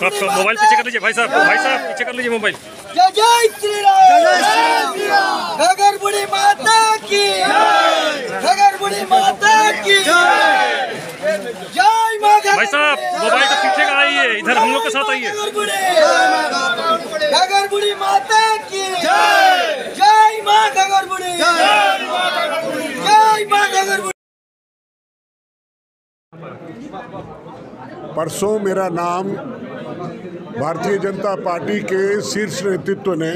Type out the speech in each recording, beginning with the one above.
Mobile पीछे कर लीजिए भाई साहब पीछे कर लीजिए मोबाइल। जय जय श्री राम, घगर बुढ़ी माता की, घगर बुढ़ी माता की जय मां। भाई साहब मोबाइल का पीछे का आइए, इधर हम लोग के साथ आइए। घगर बुढ़ी माता की जय मां, घगर बुढ़ी जय मां, घगर बुढ़ी। परसों मेरा नाम भारतीय जनता पार्टी के शीर्ष नेतृत्व ने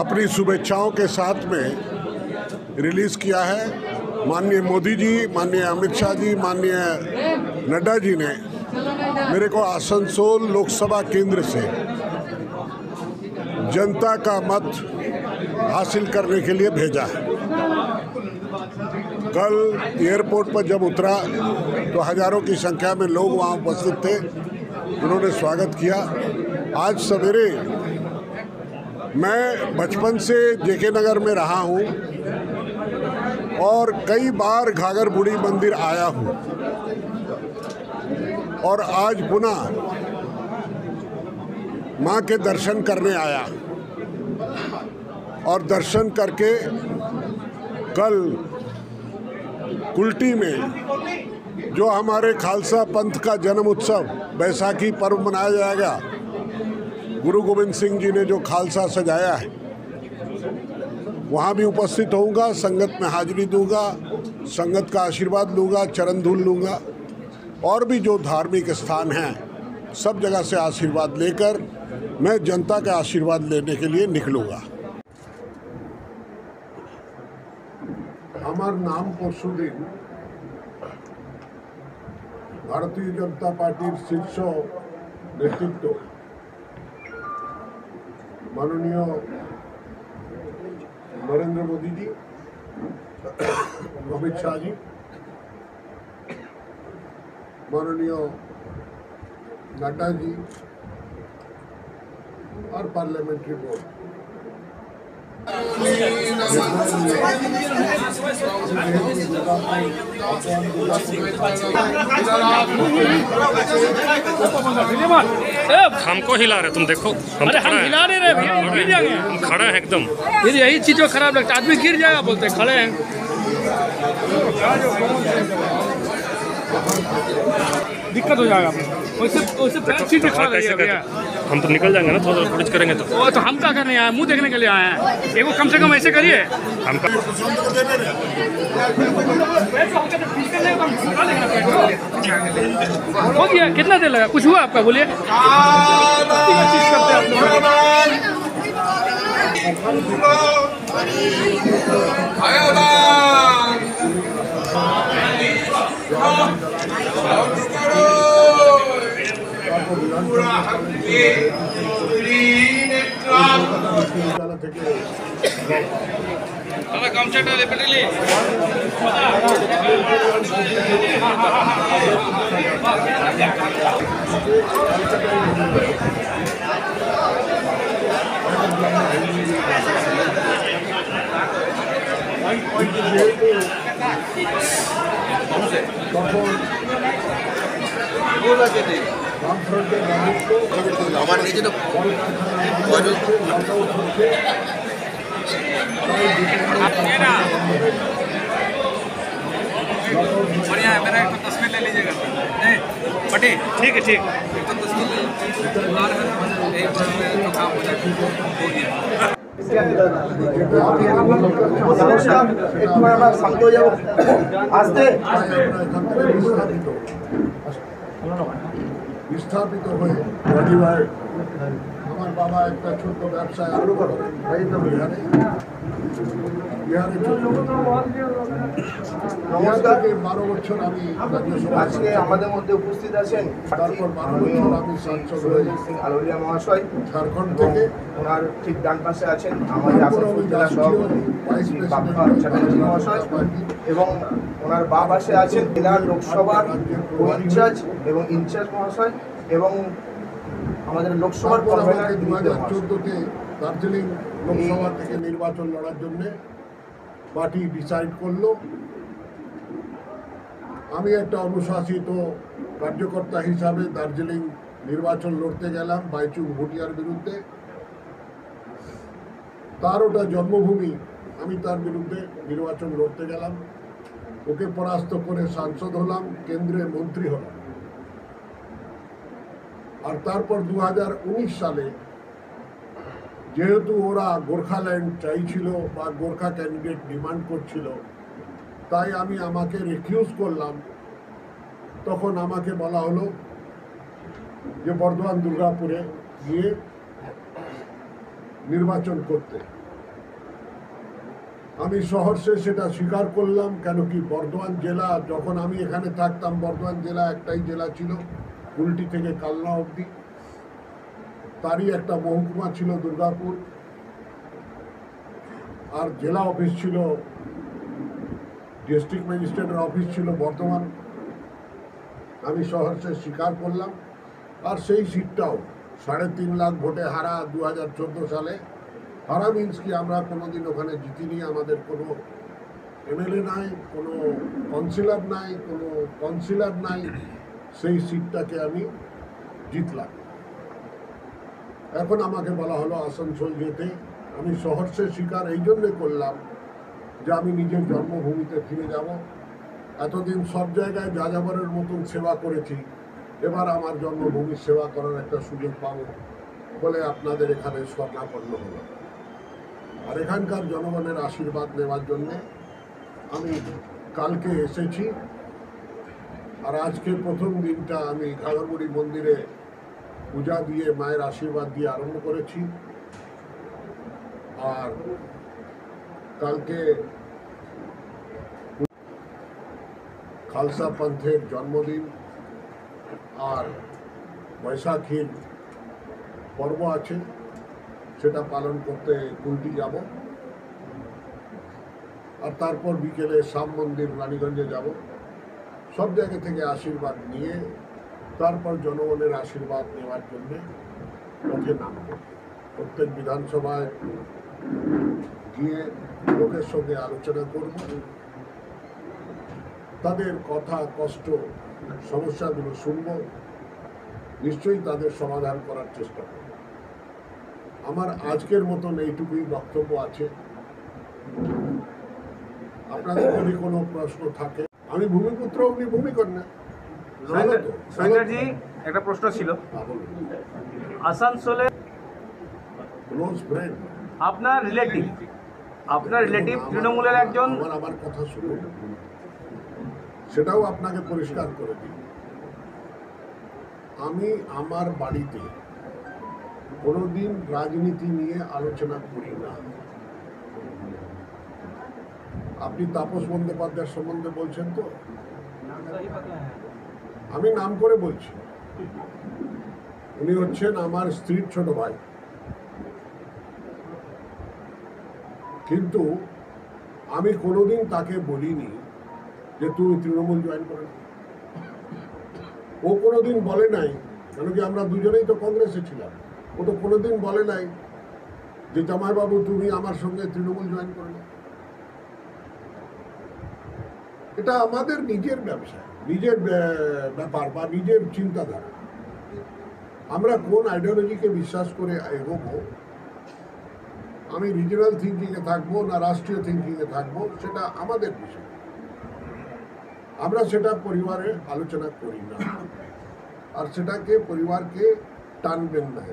अपनी शुभेच्छाओं के साथ में रिलीज किया है। माननीय मोदी जी, माननीय अमित शाह जी, माननीय नड्डा जी ने मेरे को आसनसोल लोकसभा केंद्र से जनता का मत हासिल करने के लिए भेजा है। कल एयरपोर्ट पर जब उतरा तो हजारों की संख्या में लोग वहाँ उपस्थित थे, उन्होंने स्वागत किया। आज सवेरे मैं बचपन से जेके नगर में रहा हूँ और कई बार घाघर बुढ़ी मंदिर आया हूँ और आज पुनः माँ के दर्शन करने आया और दर्शन करके कल कुल्टी में जो हमारे खालसा पंथ का जन्म उत्सव बैसाखी पर्व मनाया जाएगा, गुरु गोविंद सिंह जी ने जो खालसा सजाया है, वहाँ भी उपस्थित होऊंगा, संगत में हाजिरी दूंगा, संगत का आशीर्वाद लूँगा, चरण धूल लूँगा और भी जो धार्मिक स्थान हैं सब जगह से आशीर्वाद लेकर मैं जनता का आशीर्वाद लेने के लिए निकलूँगा। আমার নাম পরশুদিন ভারতীয় জনতা পার্টির শীর্ষ নেতৃত্ব মাননীয় নরেন্দ্র মোদী जी, अमित शाह जी, माननीय नड्डा जी और पार्लियामेंट्री बोर्ड हमको हिला रहे, तुम देखो हम हिला नहीं रहे, गिर जाएंगे। हम खड़ा है एकदम। फिर यही चीज जो खराब लगता है, आदमी गिर जाएगा बोलते खड़े हैं। दिक्कत हो जाएगा, वैसे पैर खड़ा रहिए। हम तो निकल जाएंगे ना, थोड़ा पुलिस करेंगे तो। वो तो हम क्या करने आए, मुंह देखने के लिए आए हैं। एगो कम से कम ऐसे करिए। हम हो गया, कितना देर लगा, कुछ हुआ आपका, बोलिए। আমার নিজে তো बढ़िया है। मेरा एक तो तस्वीर ले लीजिएगा। नहीं पटी, ठीक है, ठीक। एक तो तस्वीर तो काम हो जाएगा, हो गया। একটু আমরা শান্ত হয়ে যাবো, আস্তে বিস্থাপিত হয়ে পরিবার আমার বাবা একটা ছোট্ট ব্যবসায় আরো বড় বিহারে নমস্কার। 12 বছর আমি আজকে আমাদের মধ্যে উপস্থিত আছেন তারপর 12 বছর আমি সাংসদ হয়ে সিং আলোরিয়া মহাশয় ঝাড়খণ্ড থেকে। ওনার ঠিক ডান পাশে আছেন আমাদের আসানসোল জেলা সভাপতি বাপ্পা চ্যাটার্জি মহাশয় এবং ওনার বাঁ পাশে আছেন জেলার লোকসভার ইনচার্জ এবং ইনচার্জ মহাশয় এবং আমাদের লোকসভার কনভেনার 2014-তে দার্জিলিং লোকসভা থেকে নির্বাচন লড়ার জন্য পার্টি ডিসাইড করলো। আমি একটা অনুশাসিত কার্যকর্তা হিসাবে দার্জিলিং নির্বাচন লড়তে গেলাম বাইচুং ভুটিয়ার বিরুদ্ধে। তার ওটা জন্মভূমি, আমি তার বিরুদ্ধে নির্বাচন লড়তে গেলাম, ওকে পরাস্ত করে সাংসদ হলাম, কেন্দ্রে মন্ত্রী হলাম। আর তারপর 2019 সালে যেহেতু ওরা গোর্খাল্যান্ড চাইছিল বা গোর্খা ক্যান্ডিডেট ডিমান্ড করছিল, তাই আমি আমাকে রিফিউজ করলাম। তখন আমাকে বলা হলো যে বর্ধমান দুর্গাপুরে গিয়ে নির্বাচন করতে। আমি সহর্ষে সেটা স্বীকার করলাম। কেন কি বর্ধমান জেলা, যখন আমি এখানে থাকতাম বর্ধমান জেলা একটাই জেলা ছিল, কুলটি থেকে কালনা অবধি, তারই একটা মহকুমা ছিল দুর্গাপুর, আর জেলা অফিস ছিল, ডিস্ট্রিক্ট ম্যাজিস্ট্রেটের অফিস ছিল বর্ধমান। আমি সহর্ষে স্বীকার করলাম। আর সেই সিটটাও 3.5 লাখ ভোটে হারা 2014 সালে। হারা মিন্স কি আমরা কোনোদিন ওখানে জিতিনি, আমাদের কোনো এমএলএ নাই, কোনো কাউন্সিলর নাই, কোনো কাউন্সিলর নাই, সেই সিটটাকে আমি জিতলাম। এখন আমাকে বলা হলো আসানসোল যেতে। আমি সহর্ষে স্বীকার এই জন্যে করলাম যে আমি নিজের জন্মভূমিতে ফিরে যাব। এতদিন সব জায়গায় যাযাবরের মতন সেবা করেছি, এবার আমার জন্মভূমির সেবা করার একটা সুযোগ পাবো বলে আপনাদের এখানে স্বর্ণাপন্ন হলো। আর এখানকার জনগণের আশীর্বাদ নেওয়ার জন্যে আমি কালকে এসেছি। আর আজকে প্রথম দিনটা আমি ঘাগরবুড়ি মন্দিরে পূজা দিয়ে মায়ের আশীর্বাদ দিয়ে আরম্ভ করেছি। আর কালকে খালসা পন্থের জন্মদিন আর বৈশাখীর পর্ব আছে, সেটা পালন করতে কুলটি যাব। আর তারপর বিকেলে শ্যাম মন্দির রানীগঞ্জে যাব। সব জায়গা থেকে আশীর্বাদ নিয়ে তারপর জনগণের আশীর্বাদ নেওয়ার জন্য পথে নামব। প্রত্যেক বিধানসভায় গিয়ে লোকের সঙ্গে আলোচনা করব, তাদের কথা, কষ্ট, সমস্যাগুলো শুনব, নিশ্চয়ই তাদের সমাধান করার চেষ্টা করব। আমার আজকের মতন এইটুকুই বক্তব্য আছে। আপনাদের যদি কোনো প্রশ্ন থাকে, আমি ভূমিপুত্র, উনি ভূমিকন্যা। সৈন্যজি, একটা প্রশ্ন ছিল। আসানসোলে ক্লোজ ফ্রেন্ড, আপনার রিলেটিভ তৃণমূলের একজন। আমার কথা শুনুন, সেটাও আপনাকে পরিষ্কার করে দিই। আমি আমার বাড়িতে কোনোদিন রাজনীতি নিয়ে আলোচনা করি না। আপনি তাপস বন্দ্যোপাধ্যায়ের সম্বন্ধে বলছেন তো, আমি নাম করে বলছি। উনি হচ্ছেন আমার স্ত্রীর ছোট ভাই, কিন্তু আমি কোনোদিন তাকে বলিনি যে তুমি তৃণমূল জয়েন করে। ও কোনোদিন বলে নাই, কেন কি আমরা দুজনেই তো কংগ্রেসে ছিলাম। ও তো কোনোদিন বলে নাই যে জামাইবাবু তুমি আমার সঙ্গে তৃণমূল জয়েন করে নাও। এটা আমাদের নিজের ব্যবসা, নিজের ব্যাপার বা নিজের চিন্তাধারা। আমরা কোন আইডিওলজিকে বিশ্বাস করে এগোবো, আমি রিজনাল থিঙ্কিংয়ে থাকবো না রাষ্ট্রীয় থিঙ্কিংয়ে থাকবো, সেটা আমাদের বিষয়। আমরা সেটা পরিবারে আলোচনা করি না, আর সেটাকে পরিবারকে টানবেন না।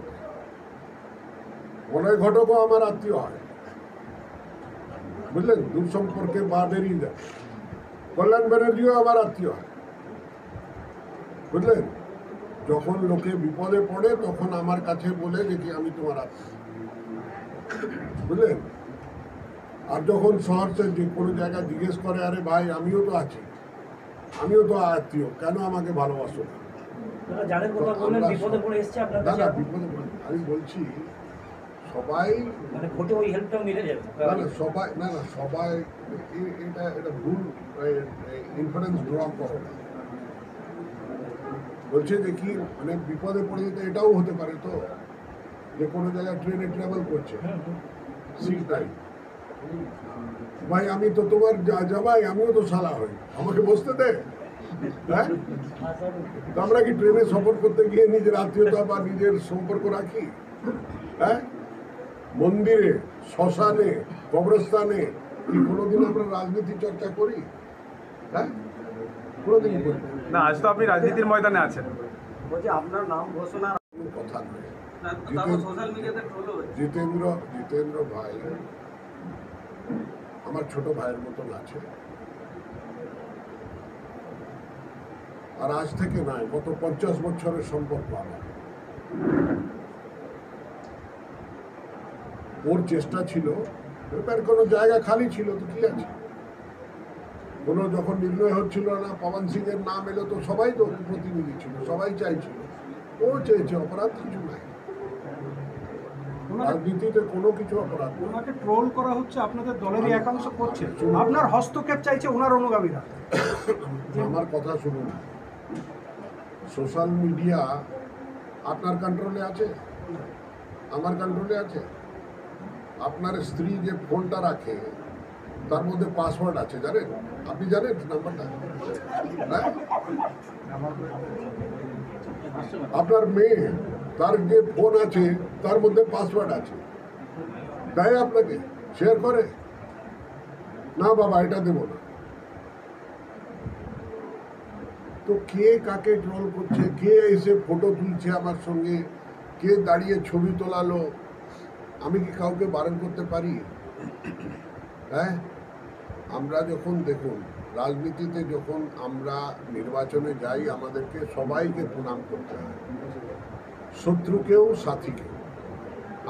বলয় ঘটকও আমার আত্মীয় হয়, বুঝলেন, দূর সম্পর্কে বা বেরিয়ে যায়। কল্যাণ ব্যানার্জিও আমার আত্মীয় হয়, বুঝলেন। যখন লোকে বিপদে পড়ে তখন আমার কাছে বলে দেখি আমি তোমার আত্মীয়, বুঝলেন। আর যখন শহরে যে কোনো জায়গায় জিজ্ঞেস করে, আরে ভাই আমিও তো আছি, আমিও তো আত্মীয়, কেন আমাকে ভালোবাসো না? দাদা বিপদে পড়ে, আমি বলছি সবাই সবাই না, সবাই এটা ভুল ইনফারেন্স ড্র করো না। বলছে যে কি মানে বিপদে পড়ে যেতে এটাও হতে পারে তো, যে কোনো জায়গায় ট্রেনে ট্রাভেল করছে, সিট নাই, ভাই আমি তো তোমার জামাই, আমিও তো শালা হই, আমাকে বসতে দে। হ্যাঁ, তো আমরা কি ট্রেনে সফর করতে গিয়ে নিজের আত্মীয়তা বা নিজের সম্পর্ক রাখি? হ্যাঁ, মন্দিরে, শ্মশানে, কবরস্থানে কি কোনোদিন আমরা রাজনীতি চর্চা করি? হ্যাঁ, কোনোদিন করি না। না, আজ তো আপনি রাজনীতির ময়দানে আছেন। বলছি আপনার নাম ঘোষণা কোনো কথা নয়। তারপর সোশ্যাল মিডিয়াতে ট্রোল হচ্ছে। জিতেন্দ্র ভাই আমার ছোট ভাইয়ের মতন আছে, আর আজ থেকে নয়, গত 50 বছরের সম্পর্ক আমার। ওর চেষ্টা ছিল, এবার কোনো জায়গা খালি ছিল তো কি আছে, কোনো যখন নির্ণয় হচ্ছিল না, পবন সিং এর নাম এলো তো সবাই তো প্রতিনিধি ছিল, সবাই চাইছিল, ও চেয়েছে, অপরাধ কিছু নাই রাজনীতিতে, কোনো কিছু অপরাধ না। ওনাকে ট্রোল করা হচ্ছে, আপনাদের দলেরই একাংশ করছে, আপনার হস্তক্ষেপ চাইছে ওনার অনুগামীরা। আমার কথা শুনুন, সোশ্যাল মিডিয়া আপনার কন্ট্রোলে আছে, আমার কন্ট্রোলে আছে। আপনার স্ত্রী যে ফোনটা রাখে তার মধ্যে পাসওয়ার্ড আছে, জানেন? আপনি জানেন নাম্বারটা? হ্যাঁ, আপনার মেয়ে তার যে ফোন আছে তার মধ্যে পাসওয়ার্ড আছে, দেয় আপনাকে, শেয়ার করে না, বাবা এটা দেবো না। তো কে কাকে ট্রোল করছে, কে এসে ফটো তুলছে আমার সঙ্গে, কে দাঁড়িয়ে ছবি তোলালো, আমি কি কাউকে বারণ করতে পারি? হ্যাঁ, আমরা যখন দেখুন রাজনীতিতে যখন আমরা নির্বাচনে যাই, আমাদেরকে সবাইকে প্রণাম করতে হয়, শত্রুকেও সাথীকেও।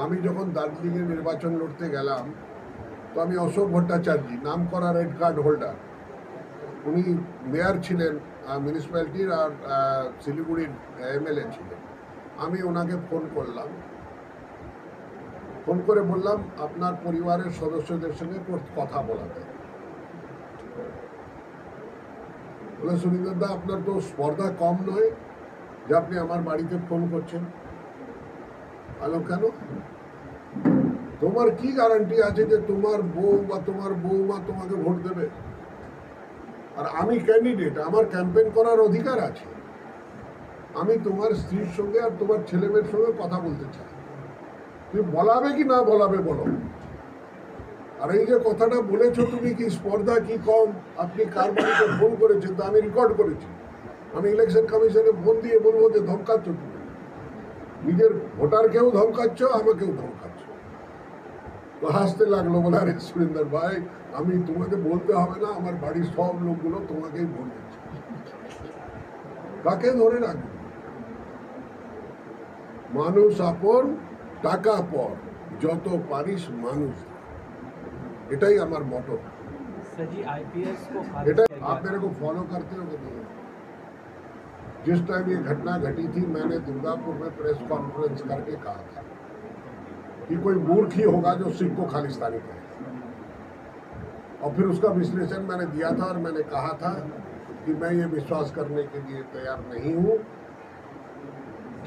আমি যখন দার্জিলিংয়ে নির্বাচন লড়তে গেলাম, তো আমি অশোক ভট্টাচার্য, নাম করা রেড কার্ড হোল্ডার, উনি মেয়র ছিলেন মিউনিসিপ্যালিটির আর শিলিগুড়ির এমএলএ ছিলেন। আমি ওনাকে ফোন করলাম, ফোন করে বললাম আপনার পরিবারের সদস্যদের সঙ্গে কথা বলাতে। বলে সুনীন্দর দা, আপনার তো স্পর্ধা কম নয় যে আপনি আমার বাড়িতে ফোন করছেন। আলো কেন? তোমার কি গ্যারান্টি আছে যে তোমার বউ বা তোমার বউমা তোমাকে ভোট দেবে? আর আমি ক্যান্ডিডেট, আমার ক্যাম্পেইন করার অধিকার আছে। আমি তোমার স্ত্রীর সঙ্গে আর তোমার ছেলেমেয়ের সঙ্গে কথা বলতে চাই, তুমি বলাবে কি না বলাবে বলো। আর এই যে কথাটা বলেছো তুমি, কি স্পর্ধা কি কম, আপনি কার বাড়িতে ফোন করেছেন, তো আমি রেকর্ড করেছি। আমি ইলেকশন কমিশনে ফোন দিয়ে বলবো যে ধমকাচ্ছ তুমি, নিজের ভোটারকেও ধমকাচ্ছ, আমাকেও ধমকাচ্ছ। তো হাসতে লাগলো, বলে আরে সুরেন্দর ভাই, আমি তোমাকে বলতে হবে না, আমার বাড়ির সব লোকগুলো তোমাকেই ভোট দিচ্ছে। কাকে ধরে রাখবে? মানুষ আপন, টাকা পর, যত পারিস মানুষ, এটাই আমার মোটো। এটা आप मेरे को फॉलो करते हो कि नहीं? जिस टाइम ये घटना घटी थी, मैंने दुर्गापुर में प्रेस कॉन्फ्रेंस करके कहा था कि कोई मूर्ख ही होगा जो सिख को खालिस्तानी कहे, और फिर उसका विश्लेषण मैंने दिया था और मैंने कहा था कि मैं ये विश्वास करने के लिए तैयार नहीं हूं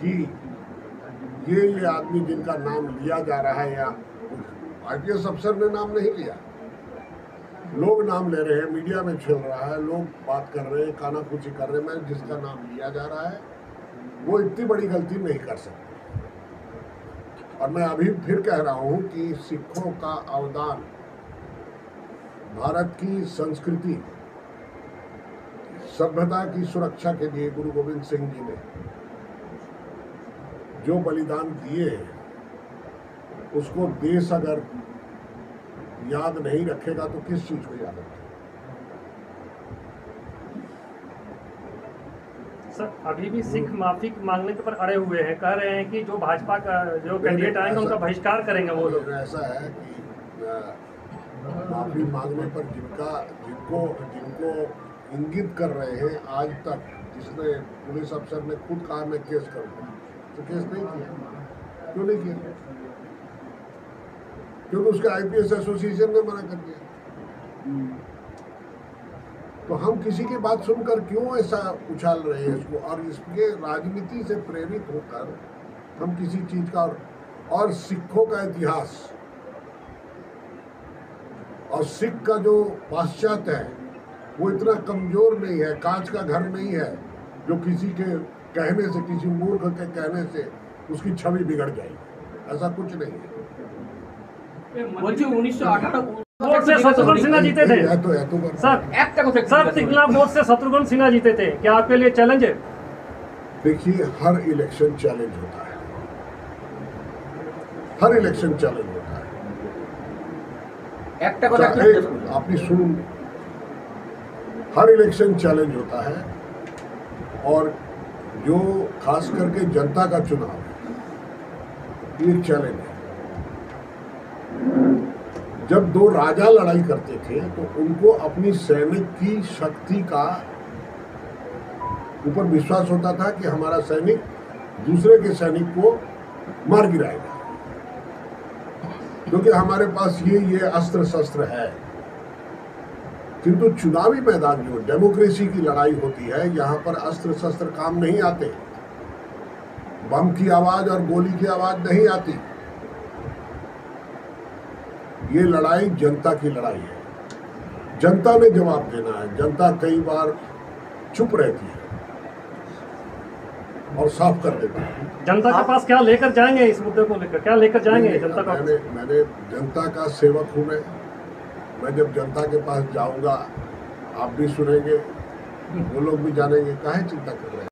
कि ये आदमी जिनका नाम लिया जा रहा है, या आईपीएस अफसर ने नाम नहीं लिया, लोग नाम ले रहे हैं, मीडिया में चल रहा है, लोग बात कर रहे हैं, कानाफूसी कर रहे हैं, मैं जिसका नाम लिया जा रहा है वो इतनी बड़ी गलती नहीं कर सकता। और मैं अभी फिर कह रहा हूं कि सिखों का अवदान, भारत की संस्कृति सभ्यता की सुरक्षा के लिए गुरु गोविंद सिंह जी ने जो बलिदान दिए, उसको देश अगर याद नहीं रखेगा तो किस चीज को याद रखेगा? सर, अभी भी सिख माफी मांगने के पर अड़े हुए हैं, कह रहे हैं कि जो भाजपा का जो कैंडिडेट आएंगे उनका बहिष्कार करेंगे वो लोग। ऐसा है कि माफी मांगने पर जिनको इंगित कर रहे हैं, आज तक जिसने पुलिस अफसर ने खुद कहा मैं केस करूंगा, तो केस नहीं किया। क्यों नहीं किया? क्योंकि उसके आईपीएस एसोसिएशन ने मना कर दिया। तो हम किसी की बात सुनकर क्यों ऐसा उछाल रहे हैं इसको, और इसके राजनीति से प्रेरित होकर हम किसी चीज का, और सिखों का इतिहास और सिख का जो पाश्चात्य है वो इतना कमजोर नहीं है, कांच का घर नहीं है जो किसी के कहने से, किसी मूर्ख के कहने से उसकी छवि बिगड़ जाएगी। ऐसा कुछ नहीं है। বলছি 1918 वोट से शत्रुघ्न सिन्हा जीते थे सर तिगला वोट से शत्रुघ्न सिन्हा जीते थे, क्या आपके लिए चैलेंज है? देखिए, हर इलेक्शन चैलेंज होता है, हर इलेक्शन चैलेंज होता है। आपने सुन, हर इलेक्शन चैलेंज होता है, और जो खास करके जनता का चुनाव है ये चैलेंज है। जब दो राजा लड़ाई करते थे तो उनको अपनी सैनिक की शक्ति का ऊपर विश्वास होता था कि हमारा सैनिक दूसरे के सैनिक को मार गिराएगा, क्योंकि हमारे पास ये अस्त्र शस्त्र है। किंतु चुनावी मैदान जो डेमोक्रेसी की लड़ाई होती है, यहाँ पर अस्त्र शस्त्र काम नहीं आते, बम की आवाज और गोली की आवाज नहीं आती। ये लड़ाई जनता की लड़ाई है, जनता ने जवाब देना है। जनता कई बार चुप रहती है और साफ कर देती है। जनता के पास क्या लेकर जाएंगे इस मुद्दे को लेकर, क्या लेकर जाएंगे जनता का? मैंने जनता का सेवक हूँ मैं जब जनता के पास जाऊंगा आप भी सुनेंगे, वो लोग भी जानेंगे, काहे चिंता कर रहे हैं।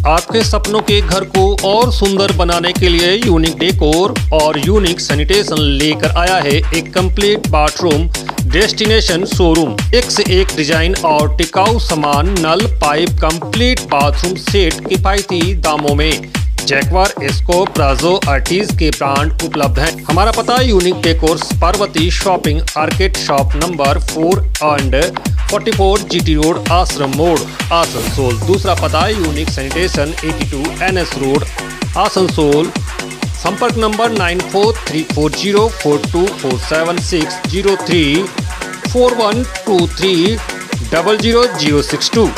आपके सपनों के घर को और सुंदर बनाने के लिए यूनिक डेकोर और यूनिक सैनिटेशन लेकर आया है एक कंप्लीट बाथरूम डेस्टिनेशन शोरूम। एक से एक डिजाइन और टिकाऊ सामान, नल, पाइप, कंप्लीट बाथरूम सेट किफायती दामों में। जैक्वार, एस्को, प्राजो, आर्टिज के ब्रांड उपलब्ध हैं। हमारा पता unique decors, Parvati shopping arcade, shop number 4 and 44 GT road, आश्रम मोड़, आसनसोल। दूसरा पता unique sanitation 82 NS road, Asansol. संपर्क नंबर 9434042476 03 4123 00062।